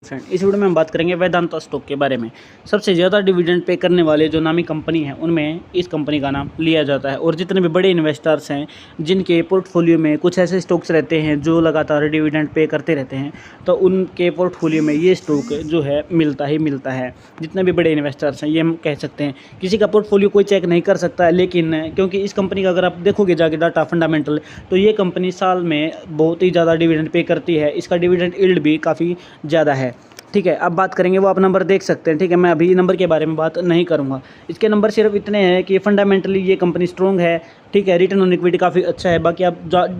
Friend, इस video में हम बात करेंगे वेदांता स्टॉक के बारे में। सबसे ज़्यादा डिविडेंड पे करने वाले जो नामी कंपनी है उनमें इस कंपनी का नाम लिया जाता है। और जितने भी बड़े इन्वेस्टर्स हैं जिनके पोर्टफोलियो में कुछ ऐसे स्टॉक्स रहते हैं जो लगातार डिविडेंड पे करते रहते हैं, तो उनके पोर्टफोलियो में ये स्टॉक जो है मिलता ही मिलता है। जितने भी बड़े इन्वेस्टर्स हैं ये हम कह सकते हैं, किसी का पोर्टफोलियो कोई चेक नहीं कर सकता है, लेकिन क्योंकि इस कंपनी का अगर आप देखोगे जाके डाटा फंडामेंटल, तो ये कंपनी साल में बहुत ही ज़्यादा डिविडेंड पे करती है। इसका डिविडेंड यील्ड भी काफ़ी ज़्यादा है। ठीक है, अब बात करेंगे, वो आप नंबर देख सकते हैं। ठीक है, मैं अभी नंबर के बारे में बात नहीं करूंगा। इसके नंबर सिर्फ इतने हैं कि फंडामेंटली ये कंपनी स्ट्रॉन्ग है। ठीक है, रिटर्न ऑन इक्विटी काफ़ी अच्छा है। बाकी आप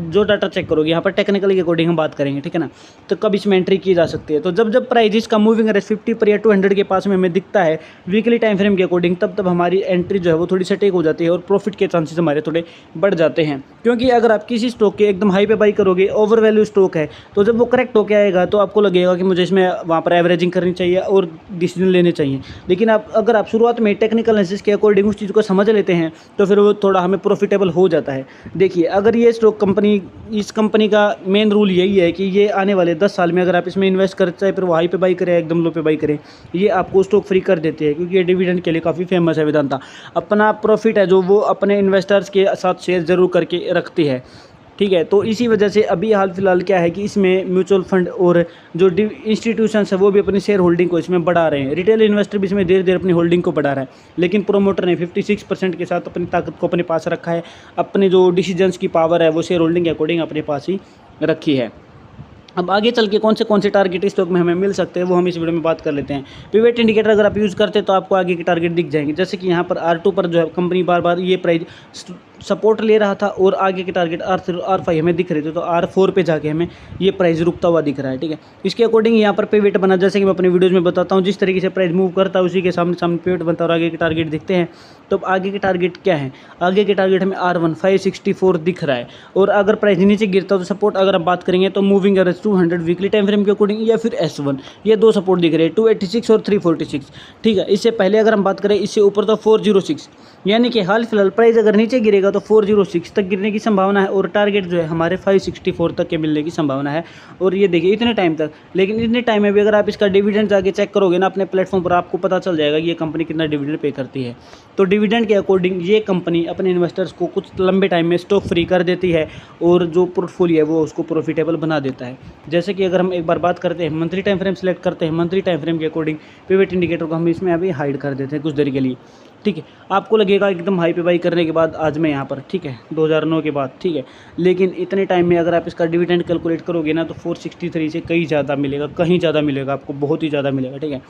जो डाटा चेक करोगे, यहाँ पर टेक्निकल के अकॉर्डिंग हम बात करेंगे, ठीक है ना, तो कब इसमें एंट्री की जा सकती है। तो जब जब प्राइस इसका मूविंग एवरेज 50 पर या 200 के पास में हमें दिखता है वीकली टाइम फ्रेम के अकॉर्डिंग, तब हमारी एंट्री जो है वो थोड़ी सटीक हो जाती है और प्रॉफिट के चांसेस हमारे थोड़े बढ़ जाते हैं। क्योंकि अगर आप किसी स्टॉक के एकदम हाई पे बाई करोगे, ओवर वैल्यू स्टॉक है, तो जब वो करेक्ट होकर आएगा तो आपको लगेगा कि मुझे इसमें वहाँ पर एवरेजिंग करनी चाहिए और डिसीजन लेने चाहिए। लेकिन अगर आप शुरुआत में टेक्निकल एनालिसिस के अकॉर्डिंग उस चीज़ को समझ लेते हैं तो फिर वो थोड़ा हमें प्रॉफिटेबल हो जाता है। देखिए, अगर ये स्टॉक कंपनी, इस कंपनी का मेन रूल यही है कि ये आने वाले 10 साल में अगर आप इसमें इन्वेस्ट करते चाहे फिर वो हाई पे बाई करें एकदम लो पे बाई करें, ये आपको स्टॉक फ्री कर देते हैं। क्योंकि ये डिविडेंड के लिए काफ़ी फेमस है। वेदांता अपना प्रॉफिट है जो वो अपने इन्वेस्टर्स के साथ शेयर जरूर करके रखती है। ठीक है, तो इसी वजह से अभी हाल फिलहाल क्या है कि इसमें म्यूचुअल फंड और जो इंस्टीट्यूशंस है वो भी अपनी शेयर होल्डिंग को इसमें बढ़ा रहे हैं। रिटेल इन्वेस्टर भी इसमें धीरे धीरे अपनी होल्डिंग को बढ़ा रहा है। लेकिन प्रोमोटर ने 56% के साथ अपनी ताकत को अपने पास रखा है। अपने जो डिसीजंस की पावर है वो शेयर होल्डिंग के अकॉर्डिंग अपने पास ही रखी है। अब आगे चल के कौन से टारगेट स्टॉक में हमें मिल सकते हैं वो हम इस वीडियो में बात कर लेते हैं। पिवट इंडिकेटर अगर आप यूज़ करते हैं तो आपको आगे के टारगेट दिख जाएंगे। जैसे कि यहाँ पर R2 पर जो है कंपनी बार बार ये प्राइस सपोर्ट ले रहा था और आगे के टारगेट R3 R5 हमें दिख रहे थे, तो R4 पे जाके हमें ये प्राइस रुकता हुआ दिख रहा है। ठीक है, इसके अकॉर्डिंग यहाँ पर पिवट बना, जैसे कि मैं अपने वीडियोज़ में बताता हूँ, जिस तरीके से प्राइस मूव करता है उसी के सामने सामने पिवट बनता है और आगे के टारगेट दिखते हैं। तो आगे के टारगेट क्या है? आगे के टारगेट हमें R1 564 दिख रहा है। और अगर प्राइस नीचे गिरता है तो सपोर्ट अगर आप बात करेंगे तो moving average 200 weekly time frame के अकॉर्डिंग या फिर S1, ये दो सपोर्ट दिख रहे हैं 286 और 346। ठीक है, इससे पहले अगर हम बात करें इससे ऊपर तो 406, यानी कि हाल फिलहाल प्राइस अगर नीचे गिरेगा तो 406 तक गिरने की संभावना है और टारगेट जो है हमारे 564 तक के मिलने की संभावना है। और ये देखिए इतने टाइम तक, लेकिन इतने टाइम में भी अगर आप इसका डिविडेंड जाके चेक करोगे ना अपने प्लेटफॉर्म पर, आपको पता चल जाएगा कि ये कंपनी कितना डिविडेंड पे करती है। तो डिविडेंड के अकॉर्डिंग ये कंपनी अपने इन्वेस्टर्स को कुछ लंबे टाइम में स्टॉक फ्री कर देती है और जो पोर्टफोलियो है वो उसको प्रॉफिटेबल बना देता है। जैसे कि अगर हम एक बार बात करते हैं मंथली टाइम फ्रेम सेलेक्ट करते हैं, मंथली टाइम फ्रेम के अकॉर्डिंग पिवट इंडिकेटर को हम इसमें अभी हाइड कर देते हैं कुछ देर के लिए। ठीक है, आपको लगेगा एकदम हाई पे बाई करने के बाद आज मैं यहाँ पर, ठीक है, 2009 के बाद, ठीक है, लेकिन इतने टाइम में अगर आप इसका डिविडेंड कैलकुलेट करोगे ना तो 463 से कहीं ज़्यादा मिलेगा, कहीं ज़्यादा मिलेगा आपको, बहुत ही ज़्यादा मिलेगा। ठीक है,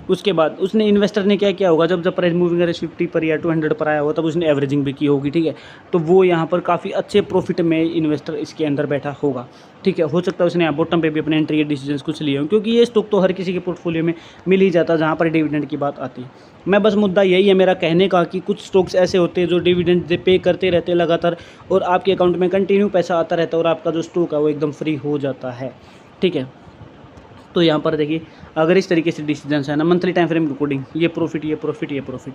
उसके बाद उसने इन्वेस्टर ने क्या किया होगा, जब प्राइस मूविंग एवरेज 50 पर या 200 पर आया हो तब उसने एवरेजिंग भी की होगी। ठीक है, तो वो यहाँ पर काफ़ी अच्छे प्रॉफिट में इन्वेस्टर इसके अंदर बैठा होगा। ठीक है, हो सकता है उसने यहाँ बॉटम पे भी अपने एंट्री के डिसीजंस कुछ लिए हों, क्योंकि ये स्टॉक तो हर किसी के पोर्टफोलियो में मिल ही जाता है जहाँ पर डिविडेंड की बात आती है। मैं बस मुद्दा यही है मेरा कहने का कि कुछ स्टॉक्स ऐसे होते हैं जो डिविडेंड पे करते रहते हैं लगातार और आपके अकाउंट में कंटिन्यू पैसा आता रहता है और आपका जो स्टॉक है वो एकदम फ्री हो जाता है। ठीक है, तो यहाँ पर देखिए अगर इस तरीके से डिसीजंस है ना मंथली टाइम फ्रेम के अकॉर्डिंग, ये प्रॉफिट ये प्रॉफिट ये प्रॉफिट।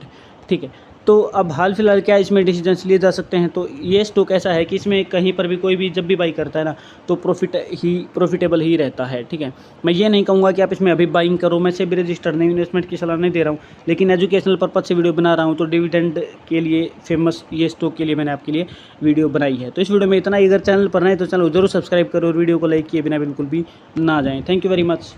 ठीक है, तो अब हाल फिलहाल क्या इसमें डिसीजंस लिए जा सकते हैं, तो ये स्टॉक ऐसा है कि इसमें कहीं पर भी कोई भी जब भी बाई करता है ना तो प्रॉफिटेबल ही रहता है। ठीक है, मैं ये नहीं कहूँगा कि आप इसमें अभी बाइंग करो, मैं से भी रजिस्टर्ड नहीं, इन्वेस्टमेंट की सलाह नहीं दे रहा हूँ, लेकिन एजुकेशनल पर्पज से वीडियो बना रहा हूँ। तो डिविडेंड के लिए फेमस ये स्टॉक के लिए मैंने आपके लिए वीडियो बनाई है। तो इस वीडियो में इतना ही। अगर चैनल पर नहीं तो चैनल जरूर सब्सक्राइब करो और वीडियो को लाइक किए बिना बिल्कुल भी ना जाएँ। Thank you very much.